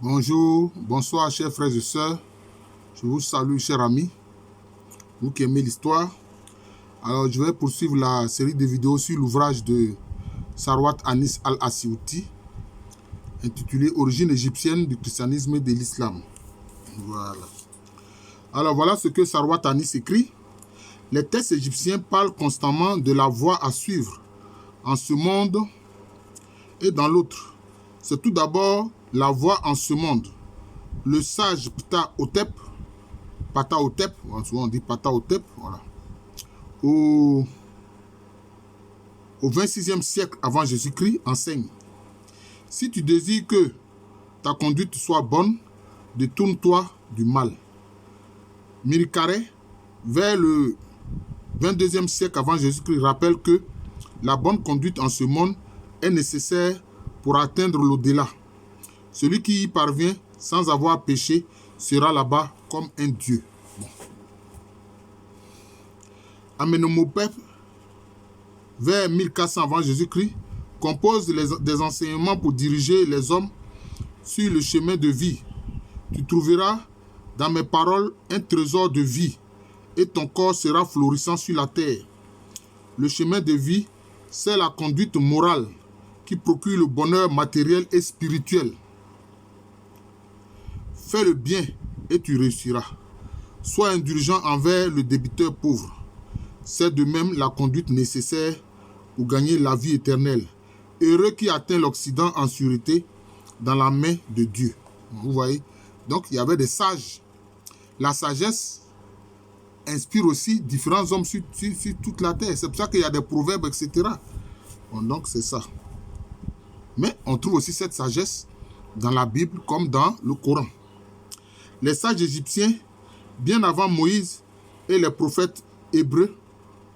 Bonjour, bonsoir chers frères et sœurs. Je vous salue chers amis, vous qui aimez l'histoire. Alors je vais poursuivre la série de vidéos sur l'ouvrage de Sarwat Anis Al-Asyouti intitulé Origine égyptienne du christianisme et de l'islam. Voilà. Alors voilà ce que Sarwat Anis écrit. Les textes égyptiens parlent constamment de la voie à suivre en ce monde et dans l'autre. C'est tout d'abord la voie en ce monde. Le sage Ptah-Hotep, souvent on dit Ptah-Hotep, voilà. Au 26e siècle avant Jésus-Christ, enseigne: si tu désires que ta conduite soit bonne, détourne-toi du mal. Mirikare, vers le 22e siècle avant Jésus-Christ, rappelle que la bonne conduite en ce monde est nécessaire pour atteindre l'au-delà. Celui qui y parvient sans avoir péché sera là-bas comme un dieu. Bon. Amenhotep, vers 1400 avant Jésus-Christ, compose des enseignements pour diriger les hommes sur le chemin de vie. Tu trouveras dans mes paroles un trésor de vie et ton corps sera florissant sur la terre. Le chemin de vie, c'est la conduite morale qui procure le bonheur matériel et spirituel. Fais le bien et tu réussiras. Sois indulgent envers le débiteur pauvre. C'est de même la conduite nécessaire pour gagner la vie éternelle. Heureux qui atteint l'Occident en sûreté dans la main de Dieu. Vous voyez? Donc, il y avait des sages. La sagesse inspire aussi différents hommes sur toute la terre. C'est pour ça qu'il y a des proverbes, etc. Bon, donc, c'est ça. Mais on trouve aussi cette sagesse dans la Bible comme dans le Coran. Les sages égyptiens, bien avant Moïse et les prophètes hébreux,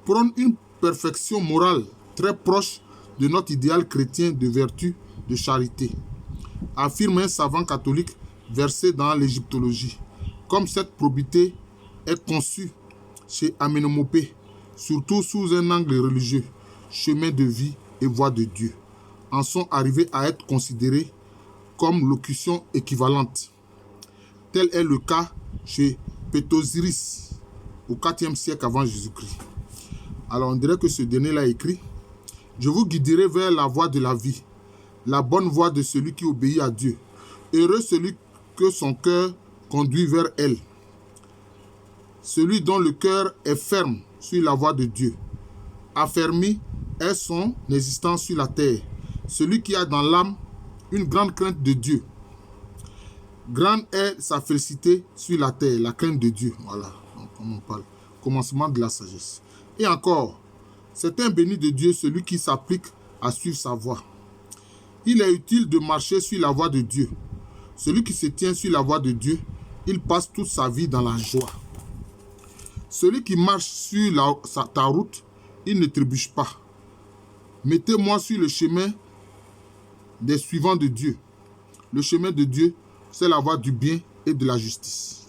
prônent une perfection morale très proche de notre idéal chrétien de vertu, de charité, affirme un savant catholique versé dans l'égyptologie. Comme cette probité est conçue chez Amenhotep, surtout sous un angle religieux, chemin de vie et voie de Dieu, en sont arrivés à être considérés comme locution équivalente. Tel est le cas chez Pétosiris au IVe siècle avant Jésus-Christ. Alors on dirait que ce dernier l'a écrit: je vous guiderai vers la voie de la vie, la bonne voie de celui qui obéit à Dieu. Heureux celui que son cœur conduit vers elle. Celui dont le cœur est ferme sur la voie de Dieu. Affermi est son existence sur la terre. Celui qui a dans l'âme une grande crainte de Dieu. Grande est sa félicité sur la terre, la crainte de Dieu. Voilà, donc, comme on parle. Commencement de la sagesse. Et encore, c'est un béni de Dieu celui qui s'applique à suivre sa voie. Il est utile de marcher sur la voie de Dieu. Celui qui se tient sur la voie de Dieu, il passe toute sa vie dans la joie. Celui qui marche sur ta route, il ne trébuche pas. Mettez-moi sur le chemin des suivants de Dieu. Le chemin de Dieu, c'est la voie du bien et de la justice.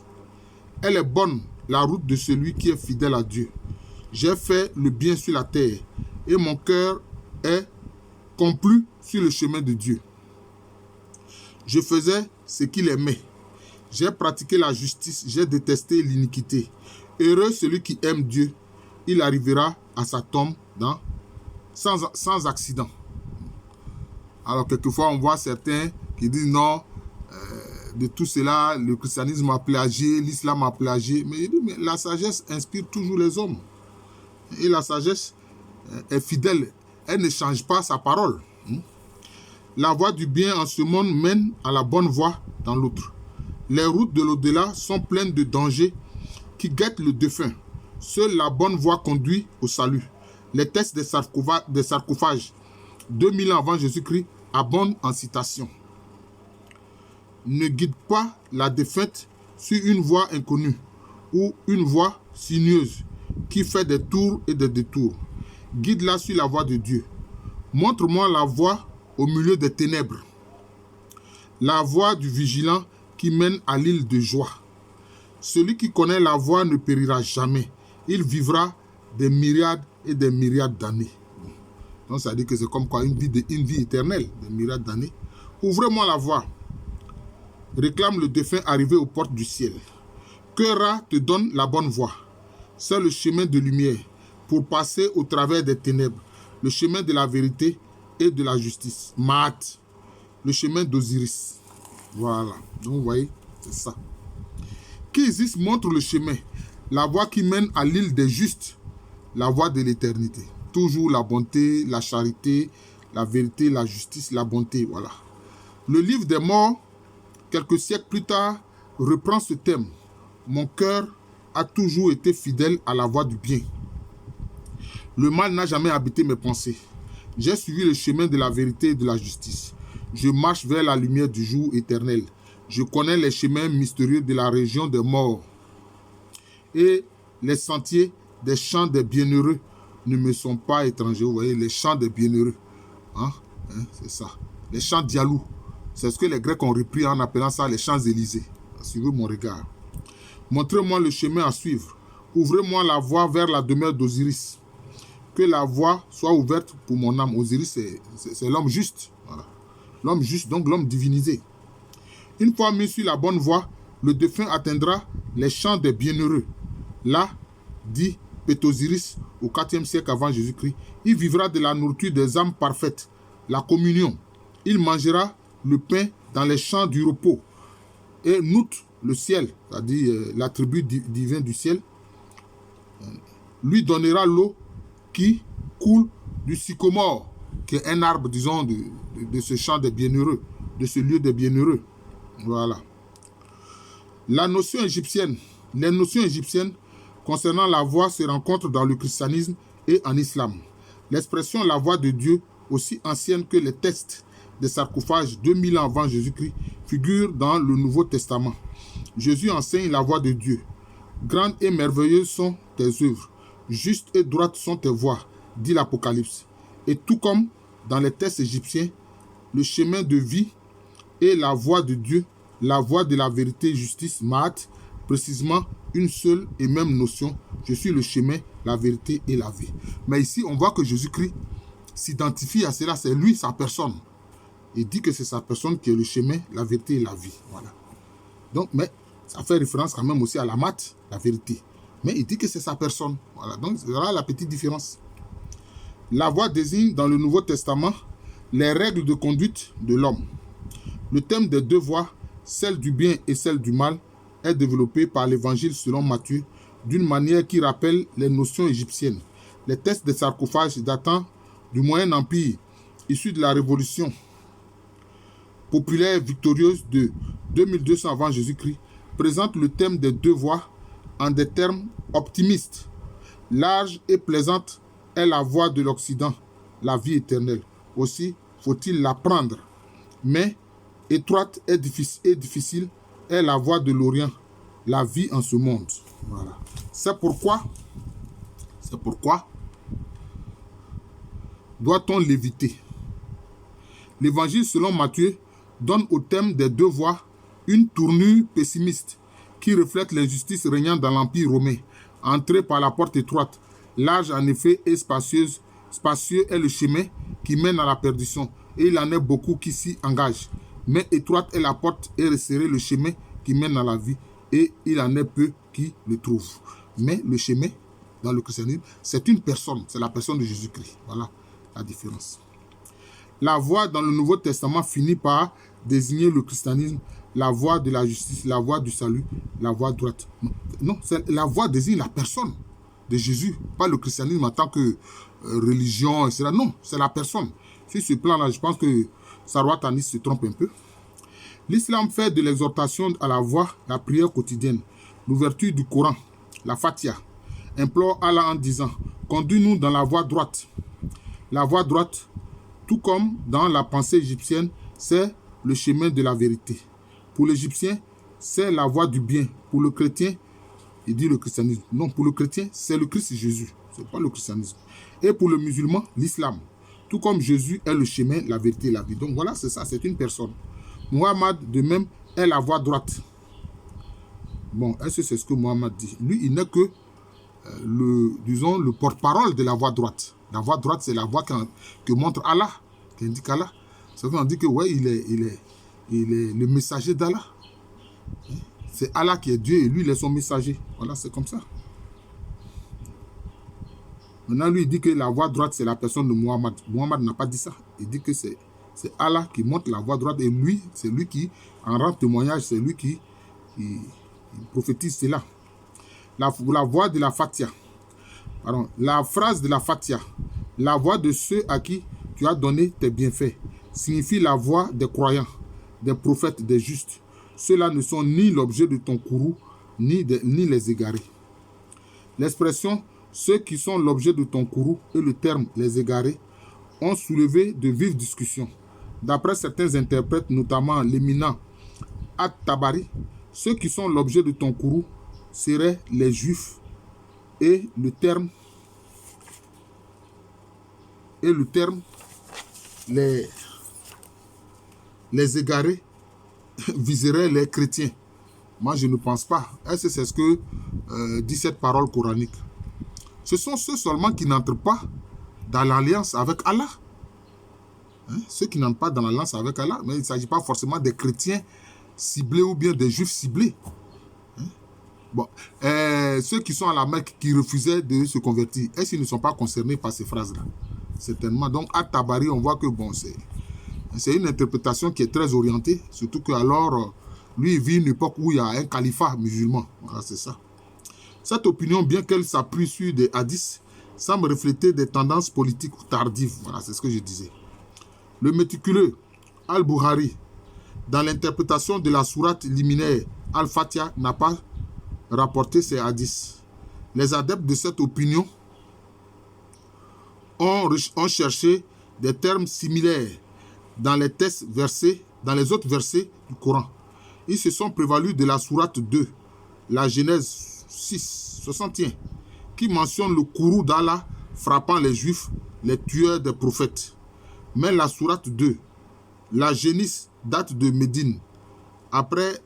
Elle est bonne, la route de celui qui est fidèle à Dieu. J'ai fait le bien sur la terre et mon cœur est complu sur le chemin de Dieu. Je faisais ce qu'il aimait. J'ai pratiqué la justice, j'ai détesté l'iniquité. Heureux celui qui aime Dieu, il arrivera à sa tombe sans accident. Alors quelquefois on voit certains qui disent non, de tout cela, le christianisme a plagié, l'islam a plagié. Mais la sagesse inspire toujours les hommes. Et la sagesse est fidèle. Elle ne change pas sa parole. La voie du bien en ce monde mène à la bonne voie dans l'autre. Les routes de l'au-delà sont pleines de dangers qui guettent le défunt. Seule la bonne voie conduit au salut. Les textes des sarcophages, 2000 ans avant Jésus-Christ, abondent en citations. Ne guide pas la défunte sur une voie inconnue ou une voie sinueuse qui fait des tours et des détours. Guide-la sur la voie de Dieu. Montre-moi la voie au milieu des ténèbres. La voie du vigilant qui mène à l'île de joie. Celui qui connaît la voie ne périra jamais. Il vivra des myriades et des myriades d'années. Donc ça veut dire que c'est comme quoi une vie éternelle, des myriades d'années. Ouvrez-moi la voie. réclame le défunt arrivé aux portes du ciel. Que Ra te donne la bonne voie. C'est le chemin de lumière pour passer au travers des ténèbres, le chemin de la vérité et de la justice. Maat, le chemin d'Osiris. Voilà, donc vous voyez, c'est ça. Qu'Isis montre le chemin, la voie qui mène à l'île des justes, la voie de l'éternité. Toujours la bonté, la charité, la vérité, la justice, la bonté, voilà. Le livre des morts, quelques siècles plus tard, reprend ce thème. Mon cœur a toujours été fidèle à la voie du bien. Le mal n'a jamais habité mes pensées. J'ai suivi le chemin de la vérité et de la justice. Je marche vers la lumière du jour éternel. Je connais les chemins mystérieux de la région des morts. Et les sentiers des champs des bienheureux ne me sont pas étrangers. Vous voyez, les champs des bienheureux. C'est ça. Les champs Dialou. C'est ce que les Grecs ont repris en appelant ça les Champs-Élysées. Suivez mon regard. Montrez-moi le chemin à suivre. Ouvrez-moi la voie vers la demeure d'Osiris. Que la voie soit ouverte pour mon âme. Osiris, c'est l'homme juste. Voilà. L'homme juste, donc l'homme divinisé. Une fois mis sur la bonne voie, le défunt atteindra les champs des bienheureux. Là, dit Pétosiris au IVe siècle avant Jésus-Christ, il vivra de la nourriture des âmes parfaites, la communion. Il mangera le pain dans les champs du repos. Et Nout, le ciel, c'est-à-dire l'attribut divin du ciel, lui donnera l'eau qui coule du sycomore, qui est un arbre, disons, de ce champ des bienheureux, de ce lieu des bienheureux. Voilà. Les notions égyptiennes concernant la voie se rencontrent dans le christianisme et en islam. L'expression la voie de Dieu, aussi ancienne que les textes des sarcophages 2000 ans avant Jésus-Christ, figure dans le Nouveau Testament. Jésus enseigne la voie de Dieu. Grandes et merveilleuses sont tes œuvres, justes et droites sont tes voies, dit l'Apocalypse. Et tout comme dans les textes égyptiens, le chemin de vie est la voie de Dieu, la voie de la vérité et justice, Maat, précisément une seule et même notion. Je suis le chemin, la vérité et la vie. Mais ici, on voit que Jésus-Christ s'identifie à cela, c'est lui, sa personne. Il dit que c'est sa personne qui est le chemin, la vérité et la vie. Voilà. Donc, mais ça fait référence quand même aussi à la Maat, la vérité. Mais il dit que c'est sa personne. Voilà. Donc, voilà la petite différence. La voie désigne dans le Nouveau Testament les règles de conduite de l'homme. Le thème des deux voies, celle du bien et celle du mal, est développé par l'Évangile selon Matthieu d'une manière qui rappelle les notions égyptiennes. Les textes des sarcophages datant du Moyen Empire, issus de la Révolution populaire victorieuse de 2200 avant Jésus-Christ, présentent le thème des deux voies en des termes optimistes. Large et plaisante est la voie de l'Occident, la vie éternelle. Aussi faut-il la prendre. Mais étroite et difficile est la voie de l'Orient, la vie en ce monde. Voilà. C'est pourquoi doit-on l'éviter. L'Évangile selon Matthieu donne au thème des deux voies une tournure pessimiste qui reflète l'injustice régnant dans l'Empire romain. Entrer par la porte étroite, large en effet et spacieuse. Spacieux est le chemin qui mène à la perdition, et il en est beaucoup qui s'y engagent. Mais étroite est la porte et resserré le chemin qui mène à la vie, et il en est peu qui le trouvent. Mais le chemin, dans le christianisme, c'est une personne, c'est la personne de Jésus-Christ. Voilà la différence. La voie dans le Nouveau Testament finit par désigner le christianisme, la voie de la justice, la voie du salut, la voie droite. Non, la voie désigne la personne de Jésus, pas le christianisme en tant que religion, etc. Non, c'est la personne. Sur ce plan-là, je pense que Sarwat Anis se trompe un peu. L'islam fait de l'exhortation à la voie la prière quotidienne, l'ouverture du Coran, la Fatiha, implore Allah en disant « Conduis-nous dans la voie droite ». La voie droite, tout comme dans la pensée égyptienne, c'est le chemin de la vérité. Pour l'Égyptien, c'est la voie du bien. Pour le chrétien, il dit le christianisme. Non, pour le chrétien, c'est le Christ Jésus. Ce n'est pas le christianisme. Et pour le musulman, l'islam. Tout comme Jésus est le chemin, la vérité et la vie. Donc voilà, c'est ça, c'est une personne. Muhammad, de même, est la voie droite. Bon, est-ce que c'est ce que Muhammad dit? Lui, il n'est que le porte-parole de la voie droite. La voie droite, c'est la voie que montre Allah, qui indique Allah. Ça veut dire que ouais, il est le messager d'Allah. C'est Allah qui est Dieu et lui, il est son messager. Voilà, c'est comme ça. Maintenant, lui, il dit que la voie droite, c'est la personne de Muhammad. Muhammad n'a pas dit ça. Il dit que c'est Allah qui montre la voie droite et lui, c'est lui qui en rend témoignage, c'est lui qui prophétise cela. La voie de la Fatia. Pardon, la phrase de la Fatia. La voie de ceux à qui tu as donné tes bienfaits signifie la voie des croyants, des prophètes, des justes. Ceux-là ne sont ni l'objet de ton courroux, ni les égarés. L'expression « ceux qui sont l'objet de ton courroux » et le terme « les égarés » ont soulevé de vives discussions. D'après certains interprètes, notamment l'éminent At-Tabari, ceux qui sont l'objet de ton courroux seraient les juifs et le terme les égarés viserait les chrétiens. Moi, je ne pense pas. Est-ce que c'est ce que dit cette parole coranique? Ce sont ceux seulement qui n'entrent pas dans l'alliance avec Allah. Ceux qui n'entrent pas dans l'alliance avec Allah, mais il ne s'agit pas forcément des chrétiens ciblés ou bien des juifs ciblés. Bon, ceux qui sont à la Mecque, qui refusaient de se convertir, est-ce qu'ils ne sont pas concernés par ces phrases-là? Certainement. Donc, à Tabari, on voit que bon, c'est une interprétation qui est très orientée, surtout que alors, lui, il vit une époque où il y a un califat musulman. Voilà, c'est ça. Cette opinion, bien qu'elle s'appuie sur des hadiths, semble refléter des tendances politiques tardives. Voilà, c'est ce que je disais. Le méticuleux Al-Bukhari, dans l'interprétation de la sourate liminaire Al-Fatiha, n'a pas rapporté ces hadiths. Les adeptes de cette opinion ont cherché des termes similaires dans les textes versés, dans les autres versets du Coran. Ils se sont prévalus de la sourate 2, la Genèse 6, 61, qui mentionne le courroux d'Allah frappant les Juifs, les tueurs des prophètes. Mais la sourate 2, la Génisse, date de Médine, après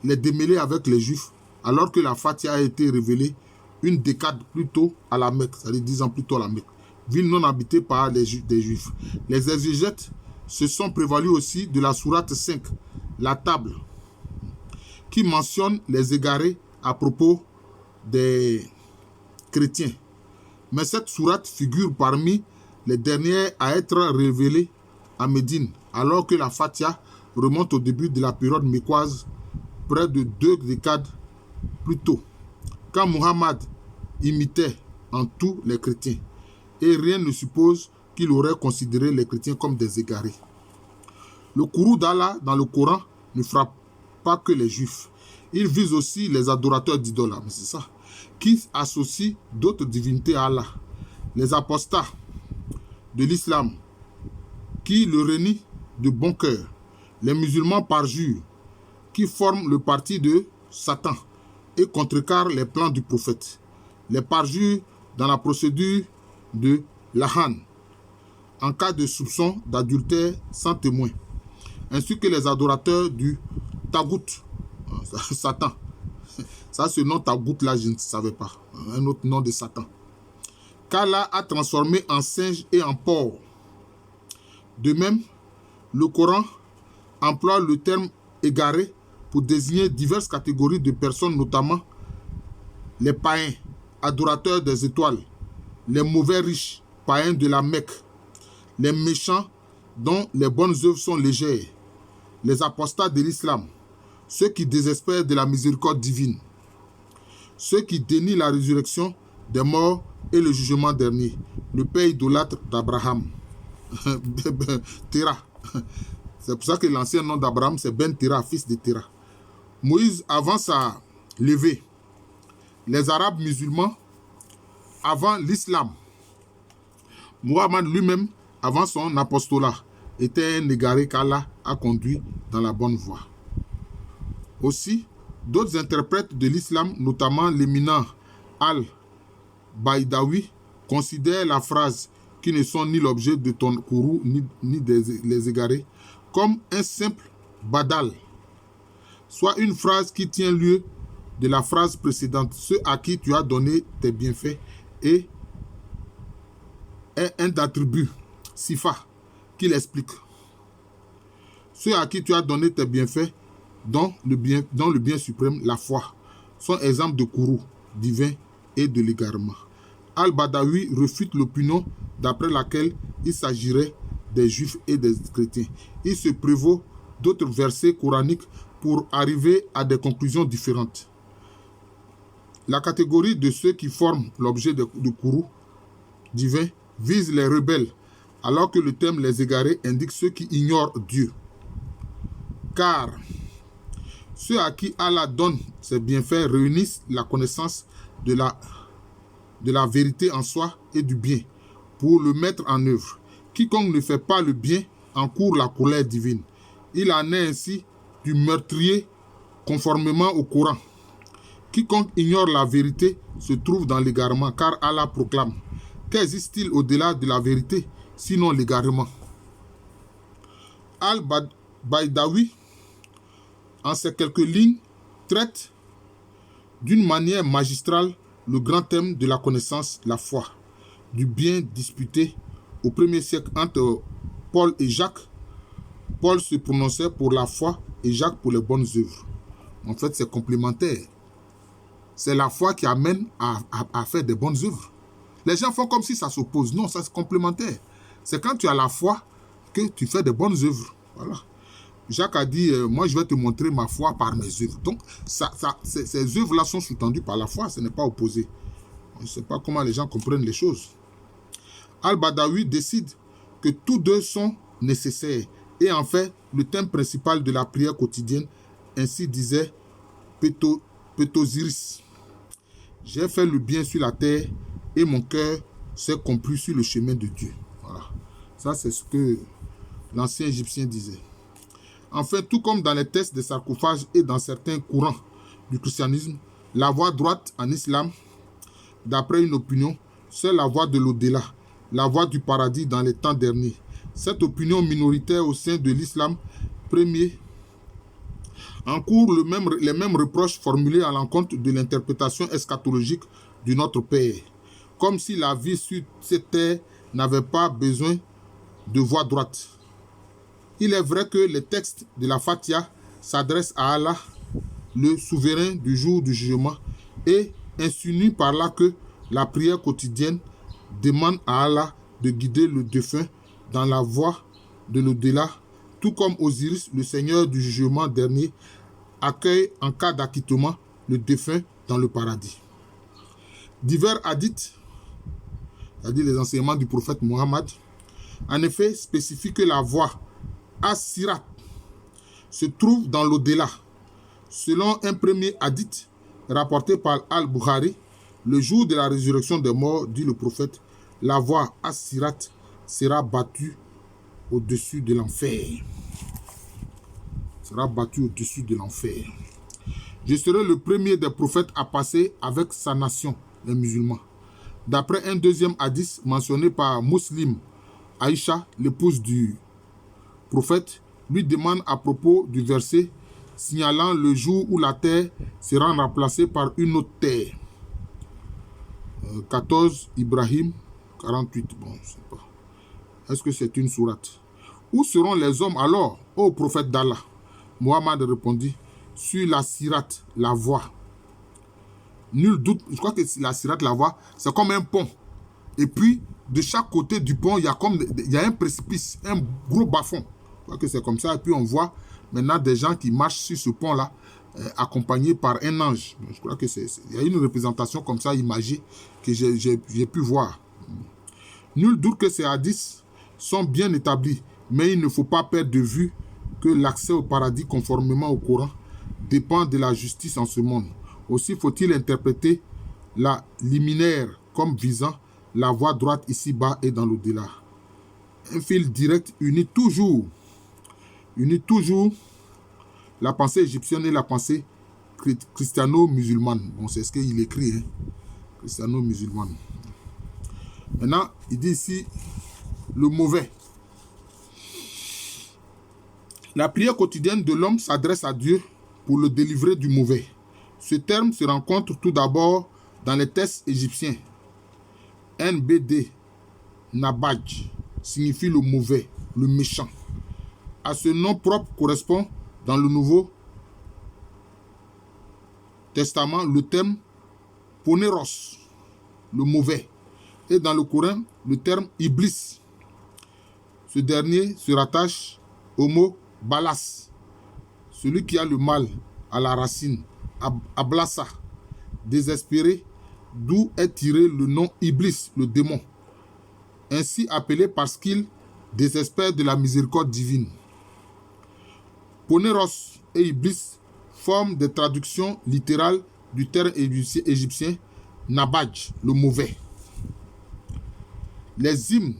les démêlés avec les Juifs, alors que la Fatiha a été révélée une décade plus tôt à la Mecque, c'est-à-dire 10 ans plus tôt à la Mecque, ville non habitée par des Juifs. Les exégètes se sont prévalus aussi de la sourate 5, la table, qui mentionne les égarés à propos des chrétiens. Mais cette sourate figure parmi les dernières à être révélées à Médine, alors que la Fatiha remonte au début de la période mécoise, près de 2 décades plus tôt, quand Muhammad imitait en tout les chrétiens, et rien ne suppose qu'il aurait considéré les chrétiens comme des égarés. Le courroux d'Allah dans le Coran ne frappe pas que les juifs. Il vise aussi les adorateurs d'idoles, c'est ça, qui associent d'autres divinités à Allah. Les apostats de l'islam, qui le renient de bon cœur. Les musulmans parjures, qui forment le parti de Satan et contrecarrent les plans du prophète. Les parjures dans la procédure de l'Ahan, en cas de soupçon d'adultère sans témoin, ainsi que les adorateurs du Tagout, Satan. Ça, ce nom Tagout là, je ne savais pas. Un autre nom de Satan. Qu'Allah a transformé en singe et en porc. De même, le Coran emploie le terme égaré pour désigner diverses catégories de personnes, notamment les païens, adorateurs des étoiles, les mauvais riches, païens de la Mecque, les méchants dont les bonnes œuvres sont légères, les apostats de l'islam, ceux qui désespèrent de la miséricorde divine, ceux qui dénient la résurrection des morts et le jugement dernier, le père idolâtre d'Abraham, Terah. C'est pour ça que l'ancien nom d'Abraham, c'est Ben Terah, fils de Terah. Moïse, avant sa levée, les Arabes musulmans, avant l'islam, Muhammad lui-même, avant son apostolat, était un égaré qu'Allah a conduit dans la bonne voie. Aussi, d'autres interprètes de l'islam, notamment l'éminent Al-Baïdawi, considèrent la phrase « qui ne sont ni l'objet de ton courroux ni les égarés » comme un simple badal, soit une phrase qui tient lieu de la phrase précédente, ceux à qui tu as donné tes bienfaits, et est un attribut, sifa, qui l'explique. Ceux à qui tu as donné tes bienfaits dans le bien suprême, la foi, sont exemples de courroux divin et de l'égarement. Al-Badawi refute l'opinion d'après laquelle il s'agirait des juifs et des chrétiens. Il se prévaut d'autres versets coraniques pour arriver à des conclusions différentes. La catégorie de ceux qui forment l'objet de courroux divin vise les rebelles, alors que le terme les égarés indique ceux qui ignorent Dieu. Car ceux à qui Allah donne ses bienfaits réunissent la connaissance de la vérité en soi et du bien pour le mettre en œuvre. Quiconque ne fait pas le bien encourt la colère divine. Il en est ainsi du meurtrier conformément au Coran. Quiconque ignore la vérité se trouve dans l'égarement, car Allah proclame: qu'existe-t-il au-delà de la vérité, sinon l'égarement? Al-Baydawi, en ces quelques lignes, traite d'une manière magistrale le grand thème de la connaissance, la foi, du bien disputé au 1er siècle entre Paul et Jacques. Paul se prononçait pour la foi et Jacques pour les bonnes œuvres. En fait, c'est complémentaire. C'est la foi qui amène à faire des bonnes œuvres. Les gens font comme si ça s'oppose. Non, ça c'est complémentaire. C'est quand tu as la foi que tu fais des bonnes œuvres. Voilà. Jacques a dit, moi je vais te montrer ma foi par mes œuvres. Donc, ces œuvres-là sont sous-tendues par la foi, ce n'est pas opposé. Je ne sais pas comment les gens comprennent les choses. Al-Badawi décide que tous deux sont nécessaires et en fait le thème principal de la prière quotidienne, ainsi disait Pétosiris. J'ai fait le bien sur la terre et mon cœur s'est complu sur le chemin de Dieu. Voilà. Ça, c'est ce que l'ancien Égyptien disait. Enfin, tout comme dans les textes des sarcophages et dans certains courants du christianisme, la voie droite en islam, d'après une opinion, c'est la voie de l'au-delà, la voie du paradis dans les temps derniers. Cette opinion minoritaire au sein de l'islam premier encourt les mêmes reproches formulés à l'encontre de l'interprétation eschatologique de notre Père, comme si la vie sur cette terre n'avait pas besoin de voie droite. Il est vrai que les textes de la Fatiha s'adressent à Allah, le souverain du jour du jugement, et insinue par là que la prière quotidienne demande à Allah de guider le défunt dans la voie de l'au-delà, tout comme Osiris, le seigneur du jugement dernier, accueille en cas d'acquittement le défunt dans le paradis. Divers hadiths, c'est-à-dire les enseignements du prophète Mohammed, en effet spécifient que la voie As-Sirat se trouve dans l'au-delà. Selon un premier hadith rapporté par Al-Bukhari, le jour de la résurrection des morts, dit le prophète, la voie As-Sirat sera battue au-dessus de l'enfer. Sera battue au-dessus de l'enfer. Je serai le premier des prophètes à passer avec sa nation, les musulmans. D'après un deuxième hadith mentionné par Muslim, Aïcha, l'épouse du prophète, lui demande à propos du verset signalant le jour où la terre sera remplacée par une autre terre. 14 Ibrahim 48. Bon, je ne sais pas. Est-ce que c'est une sourate? Où seront les hommes alors, ô prophète d'Allah? Mohammed répondit, sur la sirat, la voie. Nul doute, je crois que la sirat, la voie, c'est comme un pont. Et puis, de chaque côté du pont, il y a un précipice, un gros bas-fond. Je crois que c'est comme ça. Et puis, on voit maintenant des gens qui marchent sur ce pont-là, accompagnés par un ange. Je crois qu'il y a une représentation comme ça, imagée, que j'ai pu voir. Nul doute que ces hadiths sont bien établis, mais il ne faut pas perdre de vue que l'accès au paradis conformément au Coran dépend de la justice en ce monde. Aussi faut-il interpréter la liminaire comme visant la voie droite ici-bas et dans l'au-delà. Un fil direct unit toujours la pensée égyptienne et la pensée christiano-musulmane. Bon, c'est ce qu'il écrit, hein? Christiano-musulmane. Maintenant, il dit ici le mauvais. La prière quotidienne de l'homme s'adresse à Dieu pour le délivrer du mauvais. Ce terme se rencontre tout d'abord dans les textes égyptiens. NBD, Nabaj, signifie le mauvais, le méchant. À ce nom propre correspond dans le Nouveau Testament le terme poneros, le mauvais, et dans le Coran le terme iblis. Ce dernier se rattache au mot balas, celui qui a le mal à la racine, ablasa, désespéré, d'où est tiré le nom iblis, le démon, ainsi appelé parce qu'il désespère de la miséricorde divine. Poneros et iblis forment des traductions littérales du terme égyptien nabaj, le mauvais. Les hymnes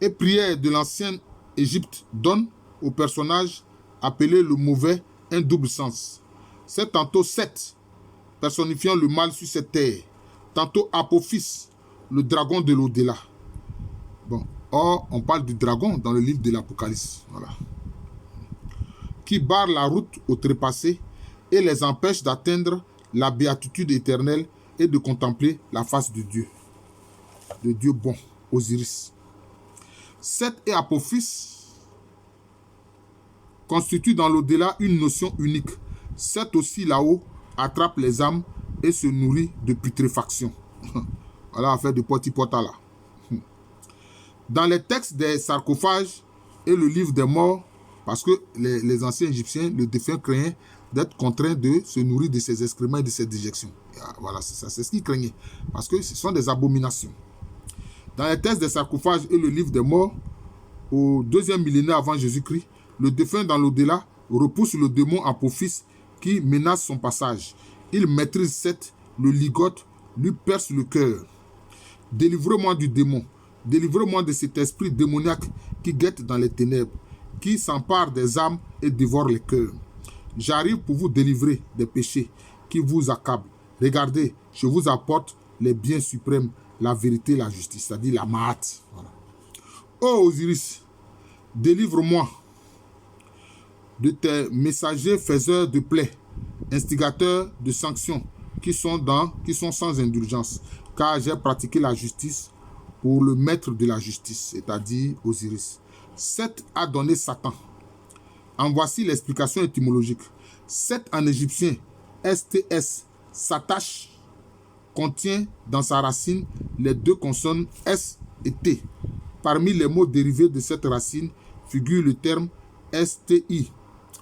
et prières de l'ancienne Égypte donnent au personnage appelé le mauvais un double sens. C'est tantôt Seth, personnifiant le mal sur cette terre, tantôt Apophis, le dragon de l'au-delà. Bon, or, on parle du dragon dans le livre de l'Apocalypse, voilà, qui barre la route aux trépassés et les empêche d'atteindre la béatitude éternelle et de contempler la face de Dieu bon, Osiris. Seth et Apophis constituent dans l'au-delà une notion unique. Seth aussi là-haut attrape les âmes et se nourrit de putréfaction. Voilà, affaire de poti-pota là. Dans les textes des sarcophages et le livre des morts, parce que les anciens Égyptiens, le défunt craignait d'être contraint de se nourrir de ses excréments et de ses déjections. Voilà, c'est ça, c'est ce qu'ils craignaient, parce que ce sont des abominations. Dans les textes des sarcophages et le livre des morts, au 2e millénaire avant Jésus-Christ, le défunt dans l'au-delà repousse le démon Apophis qui menace son passage. Il maîtrise Seth, le ligote, lui perce le cœur. Délivre-moi du démon, délivre-moi de cet esprit démoniaque qui guette dans les ténèbres, qui s'empare des âmes et dévore les cœurs. J'arrive pour vous délivrer des péchés qui vous accablent. Regardez, je vous apporte les biens suprêmes, la vérité, la justice, c'est-à-dire la Mahat. Voilà. Ô Osiris, délivre-moi de tes messagers faiseurs de plaies, instigateurs de sanctions, qui sont sans indulgence, car j'ai pratiqué la justice pour le maître de la justice, c'est-à-dire Osiris. Seth a donné Satan. En voici l'explication étymologique. Seth en égyptien, STS, Satash, contient dans sa racine les deux consonnes S et T. Parmi les mots dérivés de cette racine figure le terme STI,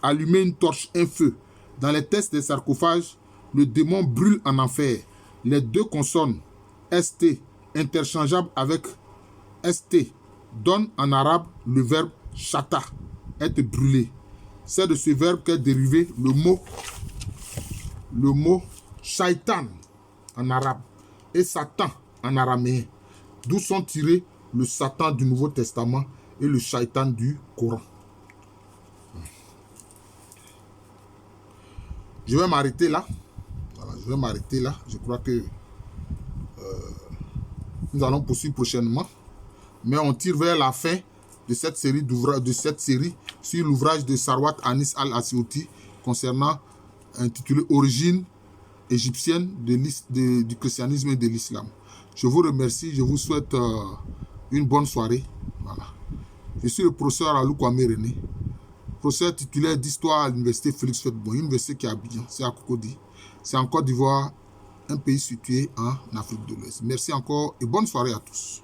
allumer une torche, un feu. Dans les textes des sarcophages, le démon brûle en enfer. Les deux consonnes ST interchangeables avec ST donnent en arabe le verbe chata, être brûlé. C'est de ce verbe qu'est dérivé le mot shaitan en arabe et Satan en araméen, d'où sont tirés le Satan du Nouveau Testament et le shaitan du Coran. Je vais m'arrêter là. Voilà, je vais m'arrêter là. Je crois que nous allons poursuivre prochainement. Mais on tire vers la fin de cette série sur l'ouvrage de Sarwat Anis al-Asyouti concernant intitulé Origine égyptienne du christianisme et de l'islam. Je vous remercie, je vous souhaite une bonne soirée. Voilà. Je suis le professeur Alou Kwame René, professeur titulaire d'histoire à l'université Félix Houphouët-Boigny, université qui est à Abidjan, c'est à Cocody. C'est en Côte d'Ivoire, un pays situé en Afrique de l'Ouest. Merci encore et bonne soirée à tous.